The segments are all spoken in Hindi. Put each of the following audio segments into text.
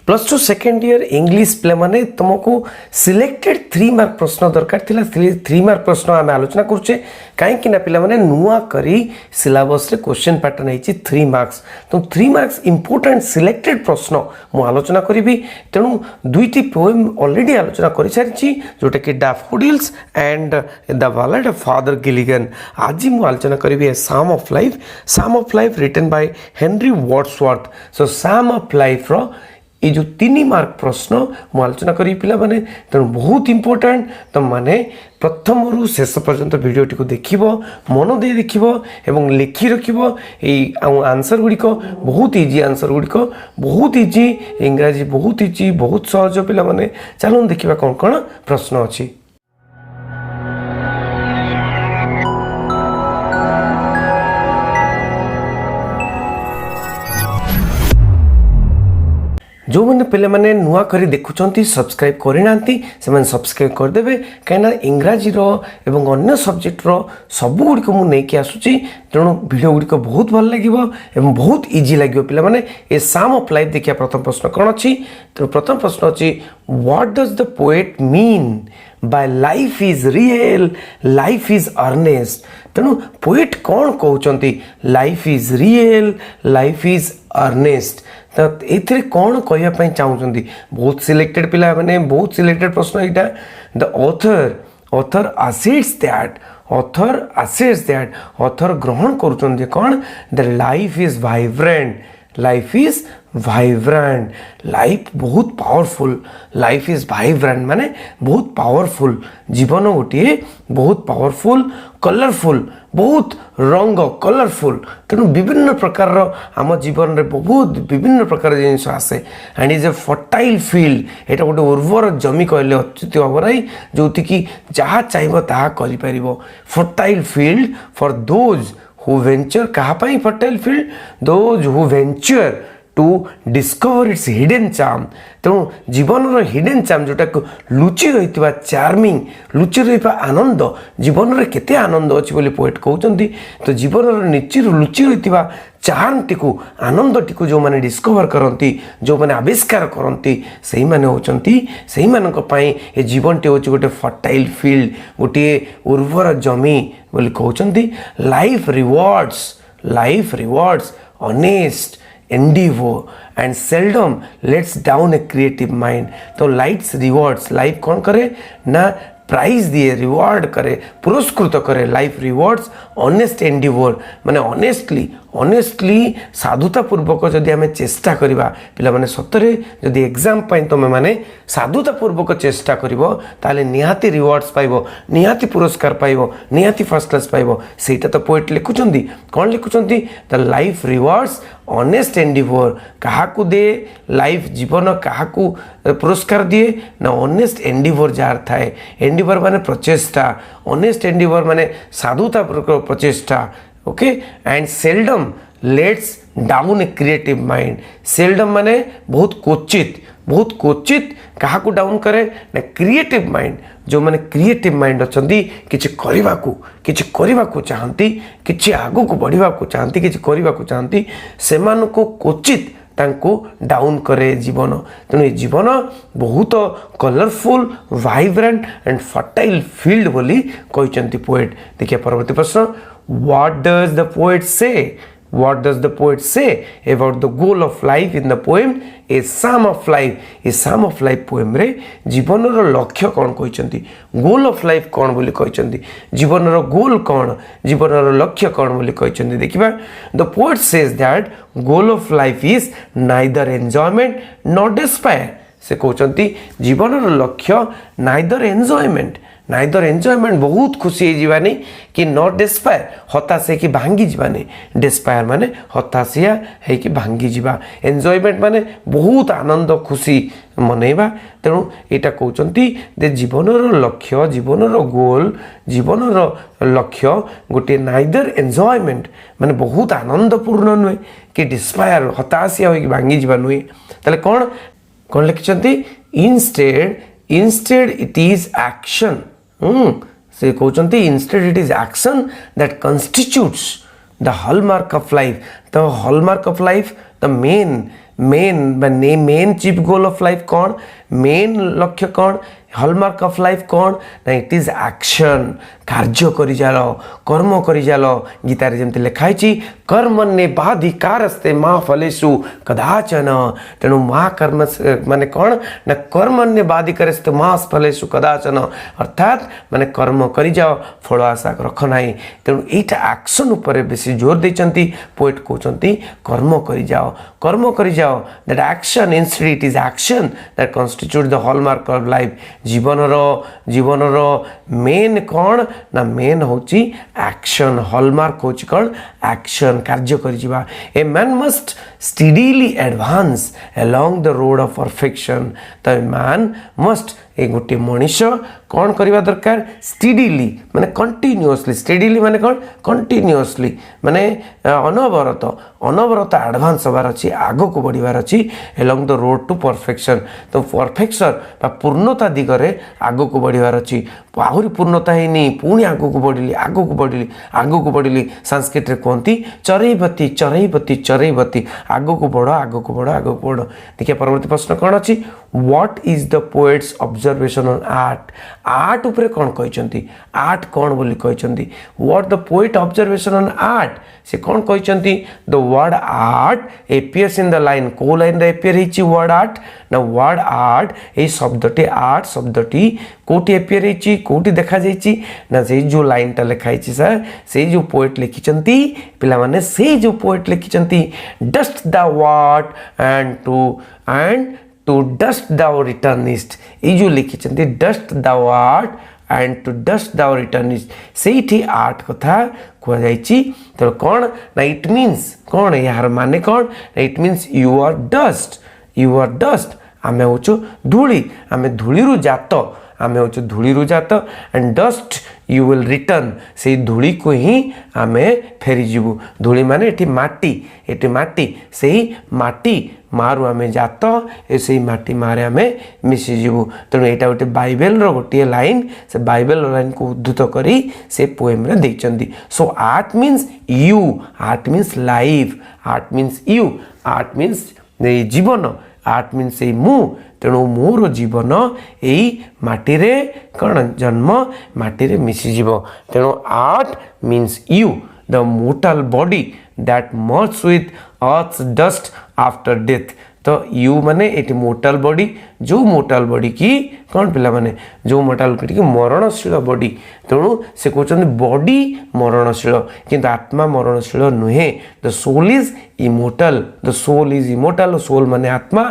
Plus two second year English पे माने तुमको सिलेक्टेड 3 मार्क प्रश्न दरकार थिला 3 मार्क प्रश्न आम आलोचना करुचे कहीं ना पिला माने नुआ करी सिलेबस रे क्वेश्चन पैटर्न है 3 मार्क्स तो 3 मार्क्स इंपोर्टेंट सिलेक्टेड प्रश्न मु आलोचना करी तेणु दुईटी पोएम ऑलरेडी आलोचना कर सारी जोटा कि daffodils and the ballad of father Gilligan. आज मु आलोचना करी psalm of life written by Henry Wordsworth. So psalm of life रो ये जो 3 मार्क प्रश्न मु आलोचना करी पिला माने तेणु बहुत इंपोर्टेंट तुम माने प्रथम रु शेष पर्यंत वीडियोटी को देखिबो मन दे देखिबो एवं लिखि रखिबो आंसर गुड़िक बहुत इजी आंसर गुड़िक बहुत इजी इंग्राजी बहुत इजी बहुत सहज पिला माने चलो देखिबा कौन कौन प्रश्न अछि। जो मैंने पे मैंने नुआ करी देखुंट सब्सक्राइब करना से सब्सक्राइब करदे कहीं इंग्राजी एवं अन्य सब्जेक्ट सब गुड़िक मुझे आसूँ तेणु वीडियो गुड़िक बहुत भल लगे एवं बहुत इजी लगे पे मैंने ए साम ऑफ लाइफ देखिए प्रथम प्रश्न कौन अच्छी तेणु प्रथम प्रश्न अच्छी what does the poet mean by life is real life is earnest. तेणु पोएट कौन कहते life is real life is earnest तो ये कौन कहवाई चाहते बहुत सिलेक्टेड पिला मैंने बहुत सिलेक्टेड प्रश्न यहाँ the author assets that author ग्रहण करुँच कौन the life is vibrant life बहुत पावरफुल लाइफ इज वाइब्रेंट माने बहुत पावरफुल जीवन गोटे बहुत पावरफुल कलरफुल बहुत रंग कलरफुल तेणु विभिन्न प्रकार आम जीवन में बहुत विभिन्न प्रकार जिन आसे and is a fertile field यहाँ गोटे उर्वर जमी कहले अच्युत हम ना जो कि जहाँ चाहिए ताहा करि fertile field for those who venture कहाँ fertile field those who venture to discover its hidden charm. तेणु जीवन हिडन चार्म जोटा लुचि रही चार्मिंग लुचि रही आनंद जीवन में केते आनंद अच्छी बोली पोएट कहते तो जीवन लुचि रही चार्म टी आनंद टी जो मैंने डिस्कवर करती जो मैंने आविष्कार करती से मैंने होती से ये जीवन टी हूँ गोटे फर्टाइल फील्ड गोटे उर्वर जमी बोली कहते life rewards honest endeavor and seldom lets down a creative mind। तो लाइट्स रिवॉर्ड्स लाइफ कौन करे ना प्राइज दिए रिवार्ड करे पुरस्कृत करे लाइफ रिवॉर्ड्स ऑनेस्ट एंडिवोर माने ऑनेस्टली साधुता पूर्वक जदि आम चेष्टा करवा पिला माने सतरे जदि एग्जाम तुम मैंने साधुता पूर्वक चेष्टा करिवो ताले निहाती रिवॉर्ड्स पाइबो निहाती पुरस्कार पाइबो निहाती फर्स्ट क्लास पाइबो सेटा तो पोएट लिखुचंदी कौन लिखुचंदी the life rewards honest endeavour काहाकू दे लाइफ जीवन काहाकू पुरस्कार दिए ना ऑनेस्ट एंडिवोर जार थाए एंडिवोर माने प्रचेष्टा ऑनेस्ट एंडिवोर माने साधुता प्रचेष्टा okay and seldom lets down a creative mind seldom माने बहुत क्वचित क्या डाउन करे ना क्रिएटिव माइंड जो माने क्रिएटिव माइंड अच्छा किसी करने को चाहती किसी आगू को बढ़ा चाहती किसी करने को चाहती से क्वचित तांको डाउन करे जीवन तेणु ये जीवन बहुत colourful vibrant and fertile field बोली कहते पोएट। देखिए परवर्ती प्रश्न What does the poet say about the goal of life in the poem A Psalm of Life? A Psalm of Life poem रे जीवन रो लक्ष्य कौन कहते गोल ऑफ लाइफ कौन बोली कहते जीवन रो गोल कौन जीवन रो लक्ष्य कौन बोली कहते देखिबा the poet says that goal of life is neither enjoyment not despair. से कहते जीवन रो लक्ष्य नाइदर एंजॉयमेंट बहुत खुशी होनी कि नॉट डिस्पायर हताश है कि भांगी जावानी डिस्पायर माने हताशिया है कि भांगी जावा एंजॉयमेंट माने बहुत आनंद खुशी मनइबा तेणु यहाँ कहते जे जीवन लक्ष्य जीवन गोल जीवन लक्ष्य गोटे नाइदर एंजॉयमेंट माने बहुत आनंदपूर्ण नुहे कि डिस्पायर हताशिया हो कि भांगी जावा नुहे ताले कौन लिखिं इंस्टेड इट इज एक्शन से कहते instead it is action that constitutes the hallmark of life the hallmark of life the main main chief goal of life कौन, मेन लक्ष्य कौन, हॉलमार्क ऑफ लाइफ कौन ना इट इज एक्शन, कार्य करी जाल, कर्म करी जाल। गीतारे जमती लिखाई कर्मण्येवाधिकारस्ते मा फलेषु कदाचन। तेणु माँ कर्म माने कौन ना कर्मण्येवाधिकारस्ते मा फलेषु कदाचन, अर्थात माने कर्म करी जाओ फल आशा रख ना। तेणु यहीटा एक्शन उपर बेसी जोर देचंती। पोएट कहते कर्म करी जाओ, कर्म करी जाओ। That action instead it is action that constitute the hallmark of life. जीवनर मेन कौन ना मेन होची एक्शन, हॉलमार्क होची कौन एक्शन, कार्य करी जीवा। A man must steadily advance along the road of perfection. तो ए मैन मस्ट ए गोटे मनीष कौन करवा दरकार स्टडीली माने कंटिन्यूअसली, स्टडीली माने कौन कंटिन्यूअसली माने अनवरत अनवरत एडवांस होबार अच्छी, आग को बढ़िबार अच्छी along the road to perfection. तो परफेक्शन बा पूर्णता दिगरे आग को बढ़िबार अच्छी। आहरी पूर्णता है पुणी आग को बढ़िली, आग को बढ़िली, आग को बढ़िली। संस्कृत रे कहती चरैबती चरैबती चरैबती, आग को बढ़, आग को बढ़, आग को बढ़। देखिए परवर्ती प्रश्न कौन अच्छी, what is the poets observation on art. Art उपरे कौन कहते, आर्ट कौन बोली कहते, what the poet observation on art. से कौन कहते the word art appears in the line. को लाइन रे एपियर होइछि वर्ड आर्ट ना वर्ड आर्ट। ए शब्दटी आर्ट शब्दटी कोटी एपियर होइछि, कोटी देखा जाइछि ना से जो लाइनटा लिखाइछि सर, से जो पोएट लिखिचंती पिला माने, से जो पोएट लिखिचंती dust the what and to dust thou returnest. ये जो लिखिचंती dust thou art and to dust thou returnest, से आर्ट कथा कह जाइछि। तो कौन ना इट मीन्स कौन, यार माने कौन, it means you are dust, you are dust. आमे होचु धूली, आमे धूली जात, आमे होचु धूली जात and dust you will return. से धूली को ही आमे फेरी जीवु। धूली माने एठी माटी, एठी माटी, से माटी मारू आमे जात, से माटी मारे आमे मिसी जीवु। तेणु यहाँ गोटे बाइबेल गोटे लाइन, से बाइबेल लाइन को उद्धृत करी से पोएम रे देइचंदी। So art means you, art means life, art means you, art means जीवन, आर्ट मीन्स मु। तेणु मोर जीवन यही माटी रे कौन जन्म, माटी रे मिसी जीव। तेणु art means you, the mortar body that merge with earth dust after death. तो यू माने एटी मोर्टल बॉडी, जो मोर्टल बॉडी की कौन पिला माने, जो मोर्टल बॉडी की मरणशील बॉडी। तेणु से कहते बॉडी मरणशील किंतु आत्मा मरणशील नुहे। The soul is immortal, the soul is immortal. Soul माने आत्मा,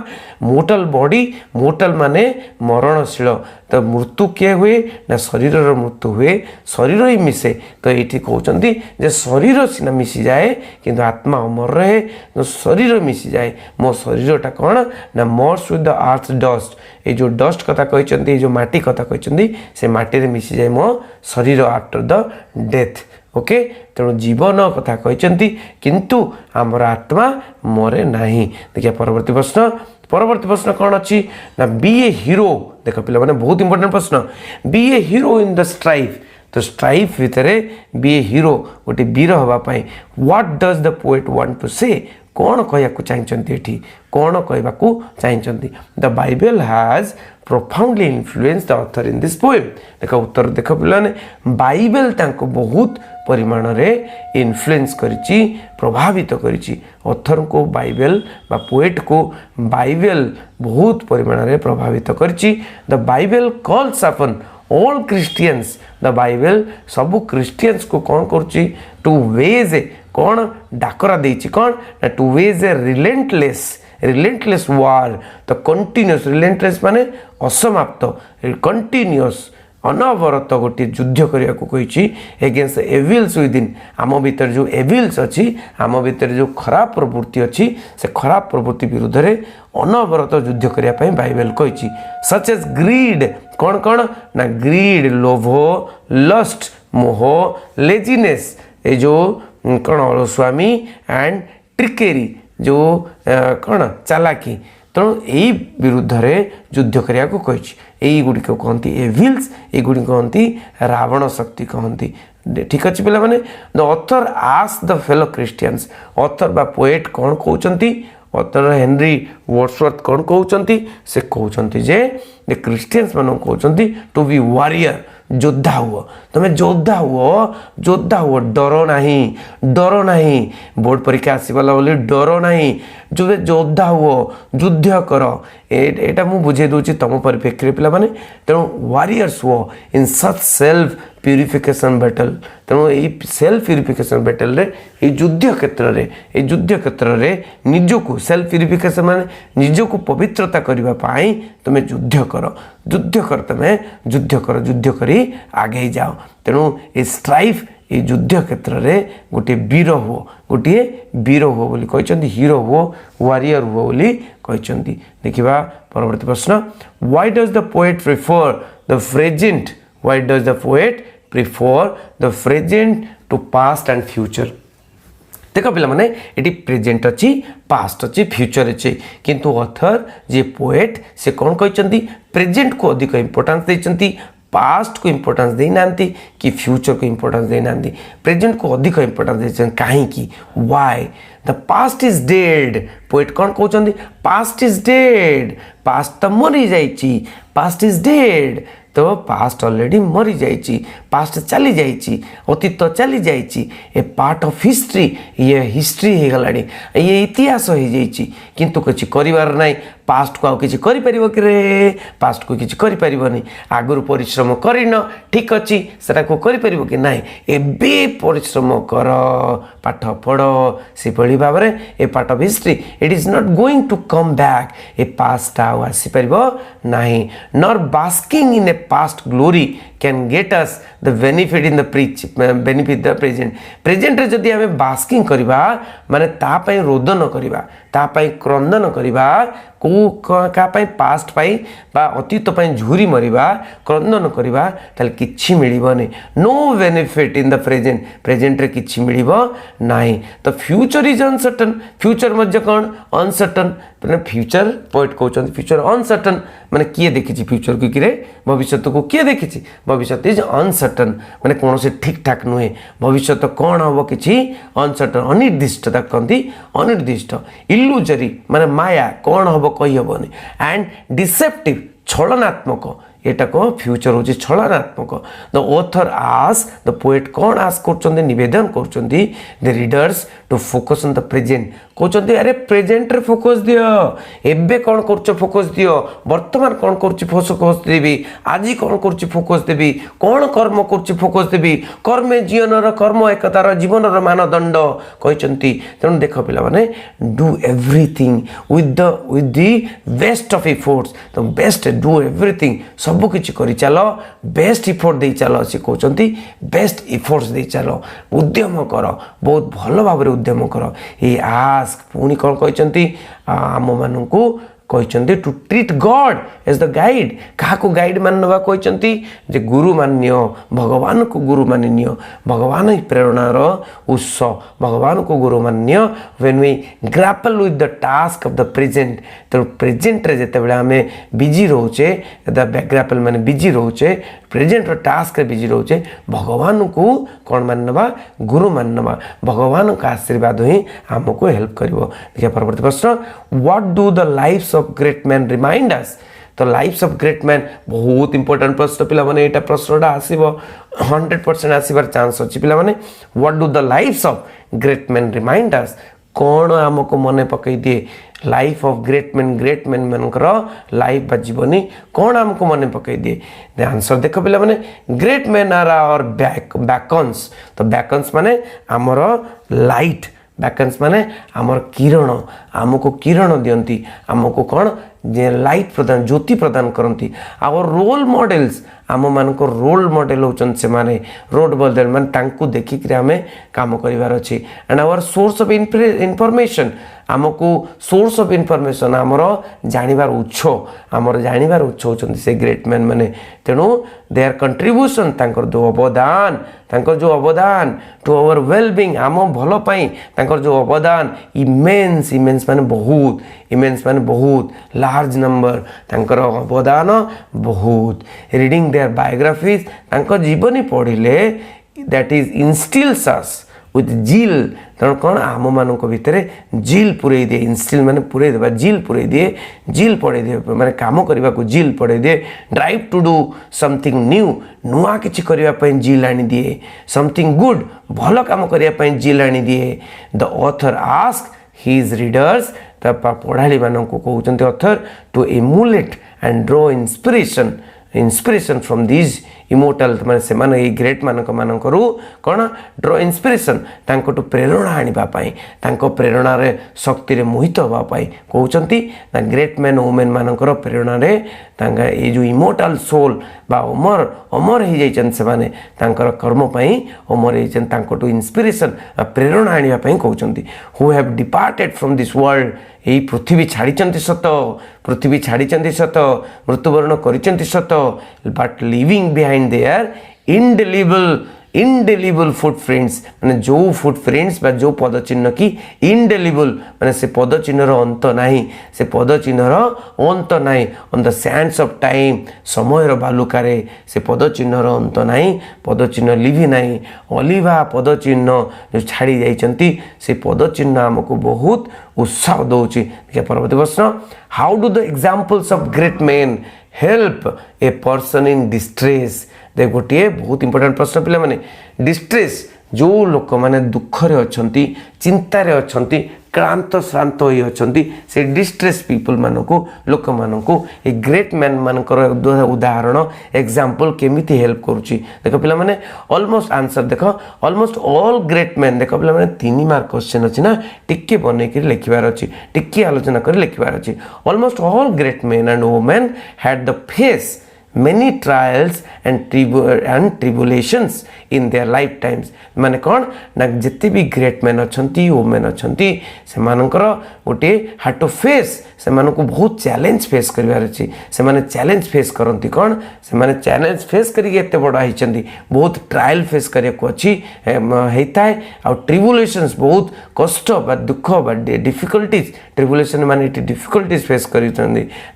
मोर्टल बॉडी, मोर्टल माने मरणशील। तो मृत्यु किए हुए ना शरीर मृत्यु हुए, शरीर ही मिसे। तो ये कहते जे शरीर सीना मिसी जाए किंतु आत्मा अमर रहे, तो शरीर मिसी जाए। मो शरीरटा कौन ना मर्स विथ द अर्थ डस्ट। ये जो डस्ट कथा कहते, जो माटी कथा कहते, से माटी रे मिसी जाए मो शरीर आफ्टर द डेथ। ओके, तेणु जीवन कथा कहते किंतु आमर आत्मा मरे नहीं। देखिए परवर्ती प्रश्न, परवर्ती प्रश्न कौन अच्छी ना बी ए हीरो। देख पिला माने बहुत इंपोर्टेंट प्रश्न, be a hero in the strife. तो स्ट्राइफ भितर बी ए हीरो, गोटे वीर हवाई। What does the poet want to say, कौन कहवाक चाहिए, कौन कहवाक चाहिए। The Bible has profoundly influence the author in this poem. देख उत्तर देख पिलाने, बाइबल तांको बहुत परिमाण रे इन्फ्लुएंस करिछि, प्रभावित करिछि। ऑथर को बाइबल बा पोएट को बाइबल बहुत परिमाण रे प्रभावित करिछि। The Bible calls upon all Christians, the Bible सबु क्रिश्चियंस को कौन करुछि टू वेज कौन डाकरा देछि, कौन ना टू वेज ए रिलेंटलेस वार। तो कंटिन्यूअस, रिलेंटलेस माने असमाप्त, कंटिन्यूअस अनवरत गोटे युद्ध करने को कही एगेन्स्ट एविल्स विदिन। आम भीतर जो एविल्स अच्छी, आम भीतर जो खराब प्रवृत्ति अच्छी, से खराब प्रवृत्ति विरुद्ध में अनवरत युद्ध करने बाइबल कही। सच एज ग्रीड, कौन कौन ना ग्रीड लोभ, लस्ट मोह, लेजिनेस, ये जो कौन स्वामी एंड ट्रिकेरी, जो कौन चालाकी। तेणु यही विरुद्ध में युद्ध करने को कही। यही गुड़िक कहती एविल्स, ये गुड़िक कहती रावण शक्ति कहती। ठीक अच्छे पे मैंने the author ask the fellow Christians. Author बा पोएट कौन कहते, ଅଥର ହେନରୀ ୱାର୍ଡସୱର୍ଥ କ'ଣ କହୁଛନ୍ତି ସେ କହୁଛନ୍ତି ଯେ ଖ୍ରୀଷ୍ଟିଆନ୍ସ ମାନଙ୍କୁ କହୁଛନ୍ତି ଟୁ ବି ୱାରିୟର ଯୋଦ୍ଧା ହୁଅ ତୁମେ ଯୋଦ୍ଧା ହୁଅ ଡର ନାହିଁ ବୋର୍ଡ଼ ପରୀକ୍ଷା ଆସିଗଲା ବୋଲି ଡର ନାହିଁ ଯେବେ ଯୋଦ୍ଧା ହୁଅ ଯୁଦ୍ଧ କର ଏଇଟା ମୁଁ ବୁଝେଇ ଦେଉଛି ତୁମ ପରିପ୍ରେକ୍ଷୀରେ ପିଲାମାନେ ତେଣୁ ୱାରିୟର୍ସ ହୁଅ in such self purification battle ତେଣୁ ଏଇ ସେଲ୍ଫ ପ୍ୟୁରିଫିକେସନ୍ ବ୍ୟାଟଲ୍ରେ ଏଇ ଯୁଦ୍ଧ କ୍ଷେତ୍ରରେ ନିଜକୁ ସେଲ୍ଫ ପ୍ୟୁରିଫିକେସନ୍ ମାନେ ନିଜକୁ ପବିତ୍ରତା କରିବା ପାଇଁ ତୁମେ ଯୁଦ୍ଧ କର ତୁମେ ଯୁଦ୍ଧ କରି ଆଗେଇ ଯାଅ ତେଣୁ ଏ ଷ୍ଟ୍ରାଇଫ୍ এই যুদ্ধ ক্ষেত্রে গোটিয়ে বীর হুও বলে କହିଛନ୍ତି হিরো হুও ওয়ারিয়র হুও বলে କହିଛନ୍ତି ଦେଖିବା পরবর্তী প্রশ্ন why does the poet prefer the present to past and future देख पे ये प्रेजेंट अच्छी पास्ट अच्छी फ्यूचर अच्छे किंतु ऑथर जे पोएट से कौन कहते प्रेजेंट को अधिक इंपोर्टेंस देते पास्ट को इंपोर्टेंस देना कि फ्यूचर को इंपोर्टेंस देना प्रेजेंट को अधिक इंपोर्टेंस देते कहीं why the past is dead poet कौन कहते पास्ट इज डेड पास्ट तो मरी जाइए पास्ट इज डेड तो पास्ट ऑलरेडी मरी जाइए पास्ट चली जाइए अतीत चली जाइए ए पार्ट ऑफ हिस्ट्री ये हिस्ट्री हो गला ये इतिहास हो जाइए किंतु किसी कर ना पास्ट को आउ किसी कर पास्ट को किसी कर आगुरी परिश्रम करन ठीक अच्छी से कर कि ना एबे परिश्रम कर पाठ पढ़ से भली भाव में a part of history it is not going to come back a past आसीपर ना nor basking in a past glory can get us the benefit in the present रे जदि हमें बास्किंग करबा माने ता पई रोदन करबा ता पई क्रंदन करबा को का पई पास्ट पई बा अतीत पई झुरी मरिबा क्रंदन करबा ताल किछि मिलिबनी no benefit in the present रे किछि मिलिबो नाही तो फ्यूचर इज अनसर्टन फ्यूचर मध्य कोन अनसर्टन माने फ्यूचर पोएट कहउछन फ्यूचर अनसर्टन माने किए देखिछि फ्यूचर को किरे भविष्य को किए देखिछि भविष्य इज अनसर्टन माने कौन से ठीक ठाक नुहे भविष्य कौन हम कि अनसर्टन अनिर्दिष्ट कहती अनिर्दिष्ट इल्यूजरी माने माया कौन हम कहीहबनी एंड डिसेप्टिव छलनात्मक एटा को फ्यूचर हूँ छलनात्मक द ऑथर आस द पोएट कौन आस कर निवेदन कर the readers to focus on the present कहते अरे प्रेजेंट रे फोकस दियो एबे कौन कर फोकस दियो वर्तमान कौन कर फोकस देवी आज कौन कर फोकस देवी कौन कर्म कर फोकस देवी कर्मे जीवनर कर्म एकतार जीवनर मानदंड कहते तेणु देख पिला माने do everything with the best of efforts the best do everything सब किछि करि चलो बेस्ट इफोर्ट दे चलो से कहते बेस्ट इफोर्ट्स दे चलो उद्यम कर बहुत भल भाव उद्यम कर ये आस्क पुणी कौन कहते आम मानू कहते to treat God as the guide क्या गाइड मान ना कहते गुरु मान्य भगवान को गुरु मान्य भगवान ही प्रेरणार उत्स भगवान को गुरु मान्य when we grapple with the task of the present तो प्रेजेंट रे जते बेले हमें बिजी रोचे द ग्रैपल माने बिजी रोचे प्रेजेंट टास्क रे बिजी रोचे भगवान को कौन मानवा गुरु मानवा भगवान का आशीर्वाद ही हमको हेल्प करिवो देखिए परवर्ती प्रश्न what do the lifes of great man remind us तो लाइफ्स ऑफ ग्रेट मैन बहुत इंपोर्टेंट प्रश्न पिला माने एटा प्रश्नटा आसीबो 100% आसीबार चांस अछि पिला माने what do the lifes of great man remind us कौन हमको मन पकई दिए लाइफ ऑफ ग्रेट मैन मनकर लाइफ बा जीवनी कौन हमको मन पकई दिए द आंसर देख पिला माने ग्रेट मैन आर आवर बैकन्स तो बैकन्स माने आमर लाइट बैकन्स माने आमर किरण आमको किरण दियंती आमको कौन जे लाइट प्रदान ज्योति प्रदान करती आवर रोल मॉडल्स आम मान रोल मॉडल होचन से माने रोड मॉडल मान तांकु देखिक आमे काम करिवार अछि and our source of information आमको सोर्स ऑफ इनफॉरमेशन आमर जानिबार उत्स आमर जानिबार उत्स होचन से ग्रेट मैन माने तेणु देयर कंट्रीब्यूशन तांकर जो अवदान टू आवर वेलबींग आम भल पाई तांकर जो अवदान इमेंस माने बहुत लार्ज नंबर तांकर अवदान बहुत रीडिंग देयर बायोग्राफीज तांकर जीवनी पढ़िले that is instils us with zeal ତେଣୁ କ'ଣ ଆମମାନଙ୍କ ଭିତରେ ଜିଲ୍ ପୁରେଇ ଦିଏ ଇନଷ୍ଟିଲ୍ ମାନେ ପୁରେଇ ଦେବା ଜିଲ୍ ପୁରେଇ ଦିଏ ଜିଲ୍ ପଢ଼େଇ ଦିଏ ମାନେ କାମ କରିବାକୁ ଜିଲ୍ ପଢ଼େଇ ଦିଏ drive to do something new ନୂଆ କିଛି କରିବା ପାଇଁ ଜିଲ୍ ଆଣିଦିଏ ସମଥିଙ୍ଗ ଗୁଡ୍ ଭଲ କାମ କରିବା ପାଇଁ ଜିଲ୍ ଆଣିଦିଏ the author ask his readers ତା ପଢ଼ାଳିମାନଙ୍କୁ କହୁଛନ୍ତି author to emulate and draw inspiration from these immortal माने सेमाने ए ग्रेट मानकरू कौन ड्र इन्स्पिरेशन तांको प्रेरणा आनिबापाई तांको प्रेरणा रे शक्ति रे मोहित होबापाई कहउचंती ना ग्रेट मैन वुमेन मानकर प्रेरणा रे तांगा ए जो इमोर्टाल सोल बा अमर हो जाइछन सेमाने तांकर कर्म पई अमर होइछन तांको इन्स्पिरेशन प्रेरणा आनिबा पई कहउचंती who have departed from this world यही पृथ्वी छाड़ी सत मृत्युवरण करिसेंती सत but living behind their indelible footprints माने जो फुटप्रिंट्स बा जो पदचिन्ह की इनडेलिबल माने से पदचिन्हर अंत नाही से पदचिन्हर अंत नाही on the Sands of time समयर बालुकारे से पदचिन्हर अंत नाही पदचिन्ह लिभि नाही अलिभा पदचिन्ह जो छाड़ी जाइछंती से पदचिन्ह हमको बहुत उत्साह दउची देखिए परवर्ती प्रश्न how do the examples of great main help a person in distress देख गोटे बहुत इंपोर्टेंट प्रश्न पिला माने डिस्ट्रेस जो लोक माने दुख रे अछंती चिंता रे अछंती क्रांत श्रांत होई अछंती से डिस्ट्रेस पीपल मानको लोक मानको ए ग्रेट मैन मानकर उदाहरण एग्जांपल केमिति हेल्प करूची देखो पिला माने ऑलमोस्ट आंसर देखो ऑलमोस्ट ऑल ग्रेट मैन देखो पिला माने 3 मार्क क्वेश्चन अछि ना टिक्के बने के लिखिबार अछि टिक्के आलोचना कर लिखिबार अछि almost all great man and women had the face many trials and tribulations in their lifetimes माने कौन ना जिते भी ग्रेट मैन अच्छी वुमेन अच्छी से गोटे हार्ट टू फेस से बहुत चैलेंज फेस करार अच्छी से चैलेंज फेस करती कौन से चैलेंज फेस करते बड़ा होती बहुत ट्रायल फेस करने अच्छी होता है आ ट्रिबुलेशंस बहुत कष्ट बा दुख बा डिफिकल्टीज ट्रिबुलेशन माने डिफिकल्टीज फेस कर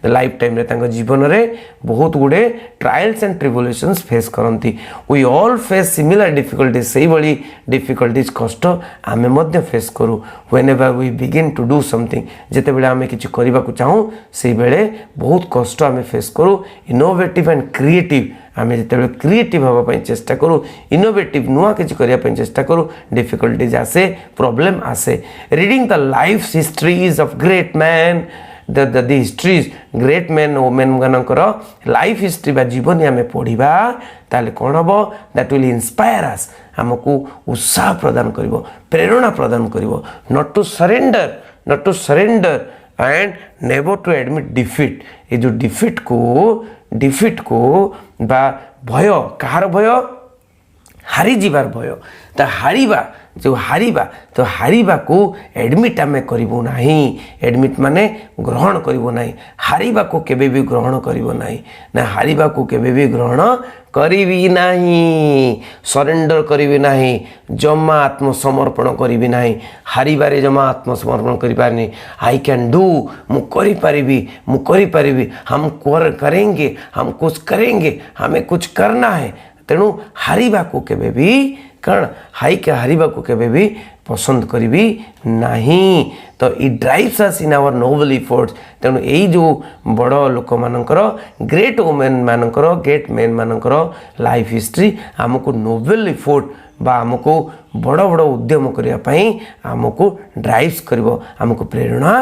लाइफ टाइम जीवन में बहुत गुड़े ट्रायल्स एंड ट्रिबुलेशंस फेस करती we all face similar difficulties से भाई डिफिकल्टीज कष्ट आमे मध्य फेस करूँ whenever we begin to do something जिते बड़े आमे किछि करबा को चाहूँ से बेले बहुत कष्ट आमे फेस करूँ इनोवेटिव एंड क्रिएटिव आमे जिते क्रिएटिव होगा चेष्टा करूँ इनोवेटिव नुआ किछि करबा चेष्टा करूँ डिफिकल्टीज आसे प्रॉब्लम आसे reading the life histories of great man the histories great men women मानकर लाइफ हिस्ट्री बा जीवन आम पढ़ा ताले कौन हम दैट विल इंस्पायर अस हमको उत्साह प्रदान करिवो प्रेरणा प्रदान करिवो not to surrender and never to admit defeat ये जो डिफीट को बा भय कहार भय हारी जीवार भय ता हारिबा जो हारिबा तो हारिबा को एडमिट आमे करिवो नाही एडमिट माने ग्रहण करिवो नाही हारिबा को केबे भी ग्रहण करिवो नाही ना हारिबा को केबे भी ग्रहण करिवि नाही सरेंडर करिवि नाही जमा आत्मसमर्पण करिवि नाही हारिबारे जमा आत्मसमर्पण करि पारनी आई कैन डू मु करि पारिबि हम करेंगे हम कुछ करेंगे हमें कुछ करना है तेणु हारिबा को केबे भी कारण हारिबा को केबे भी पसंद करी नहीं तो ये drives us in our noble efforts तेणु यही जो बड़ लोक मानकर ग्रेट वुमेन मानकर ग्रेट मेन मानकर लाइफ हिस्ट्री आमको नोबेल इफोर्ट बा आमको बड़ बड़ उद्यम करने आमको ड्राइव्स करिवो आमको प्रेरणा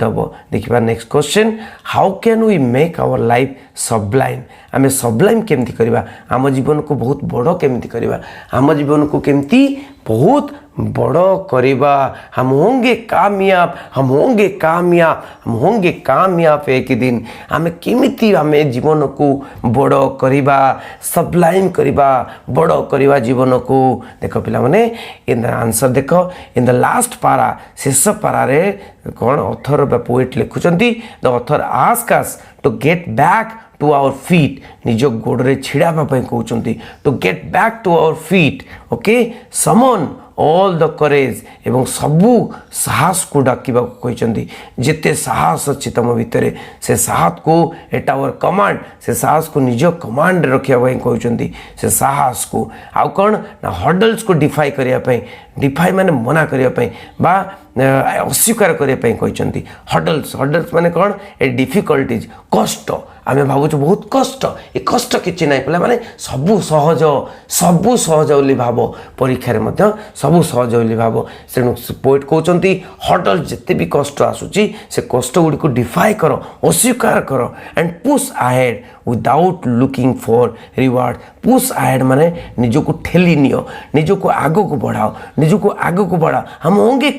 दब देखिबा next question how can we make our life sublime आमे सबलाइम केमती करबा आम जीवन को बहुत बड़ केमती करबा आम जीवन को केमती बहुत बड़ करबा हम होंगे कामयाब एक दिन आमे केमिति आमे जीवन को बड़ करबा सबलाइम करबा बड़ करबा जीवन को देखो पिला माने इन द आंसर देखो इन द लास्ट पारा शेष पारा रे कौन ऑथर बा पोएट लिखुचंती the author ask us to get back to our feet निज गोड़ रे छिड़ाबा कहते to get back to our feet okay summon all the courage एवं सबू साहस को डाकिबा कहते जिते साहस अच्छी तुम भितर से साहस को एट आवर कमांड से साहस को निज कमांड रखा कहते से साहस को आउ कौन ना हर्डल्स को डिफाई करने डिफाई माने मना करने बा अस्वीकार करने कहते हर्डल्स हर्डल्स माने कौन ए डिफिकल्टीज कष्ट आमे भावुँ बहुत कष्ट ए कष्ट किसी ना पे माने सबू सहज बोली भाव परीक्षा सबू सहज बोली भाव तेणु पोएट कहते हर्डल जिते भी कष्ट आसूची से कष्ट गुड़ी को डिफाई कर अस्वीकार कर and push ahead without looking for reward push ahead माने निजको ठेली नियो निजको आगो को बढ़ाओ निजको आगो को बढ़ाओ हम होंगे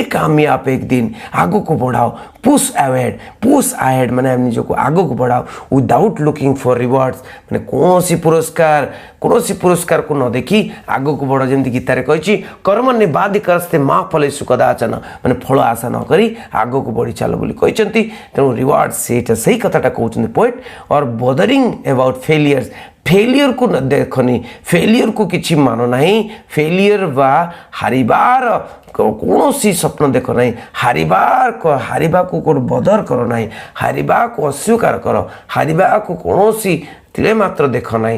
कामयाब एक दिन आगो को बढ़ाओ पुश अहेड माने निजको आगो को बढ़ाओ विदाउट लुकिंग फॉर रिवार्ड्स माने कौन पुरस्कार को न देखी आगो को बढ़ जमी गीतार कही कर्म निबादी करस्ते माँ फल सुखदाचन माने फल आशा न करी आगो को बढ़ी चल बोली कहते तेणु रिवार्ड से कथाटा कहते पोएट और बदरिंग अबाउट फेलियर्स फेलियर को न देखनी फेलियर को किसी मान ना फेलियर बा हारिबार कौन स्वप्न देख ना हारिबा को बदर कर ना हारिबा को अस्वीकार कर हारिबा को कौन तिले मात्र देख ना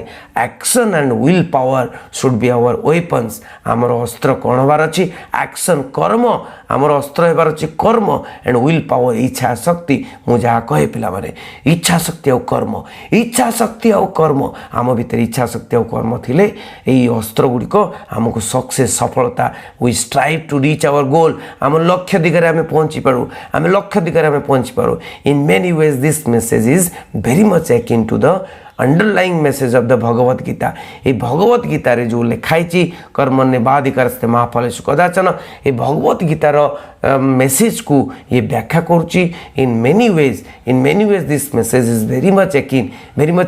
action and will power should be our weapons आमर अस्त्र कौन हबार अच्छी एक्शन कर्म आमर अस्त्र होबार अच्छी कर्म एंड विल पावर इच्छा शक्ति मुझे जहाँ कहे पिला माने इच्छा शक्ति आउ कर्म आम भीतर इच्छा शक्ति आउ कर्म थिले यही अस्त्र गुड़िक आमको सक्सेस सफलता we strive to reach our goal आम लक्ष्य दिगरे आम पहुँची पारू आम लक्ष्य दिगरे आम पहुँची पारू in many ways this message is very much akin to the underlying message of the Bhagavad Gita ये भगवत गीतार जो लिखाई कर्म निबाधिकार महाफल सुखदाचन ये भगवत गीतार मेसेज को ये व्याख्या करुच्ची in many ways this message is very much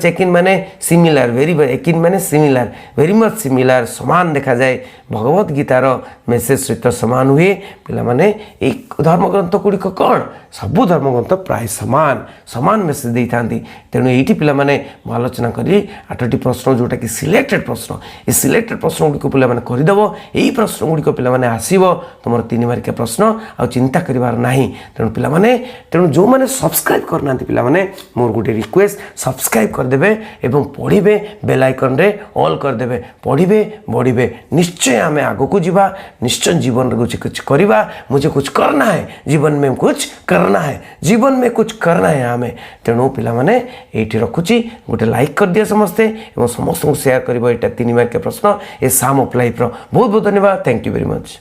akin माने सिमिलर एकिन माने सिमिलर वेरी मच सिमिलर समान देखा जाए भगवत गीतार मेसेज सहित सामान हुए पिला माने एक धर्मग्रंथ गुड़िक कौन सबू धर्मग्रंथ प्राय सामान मेसेज दे था तेणु ये पिला माने आलोचना करी 8टी प्रश्न जोटा कि सिलेक्टेड प्रश्न ये सिलेक्टेड प्रश्न गुड़ी पे करदेव यही प्रश्न गुड़ी पे आसो तुम 3 मार्किया प्रश्न आ चिंता करार ना तेणु जो मैंने सब्सक्राइब करना पे मोर गोटे रिक्वेस्ट सब्सक्राइब करदे और पढ़े बेल आइकन रे ऑल करदे पढ़े बढ़े निश्चय आम आग को जीवा निश्चय जीवन में कुछ करवा मुझे कुछ करना है जीवन में कुछ करना है आम तेणु पे ये रखुची गोटे लाइक कर दिया समस्ते और समस्त शेयर कर 3 मार्किया प्रश्न ए साम ऑफ लाइफ बहुत बहुत धन्यवाद थैंक यू वेरी मच।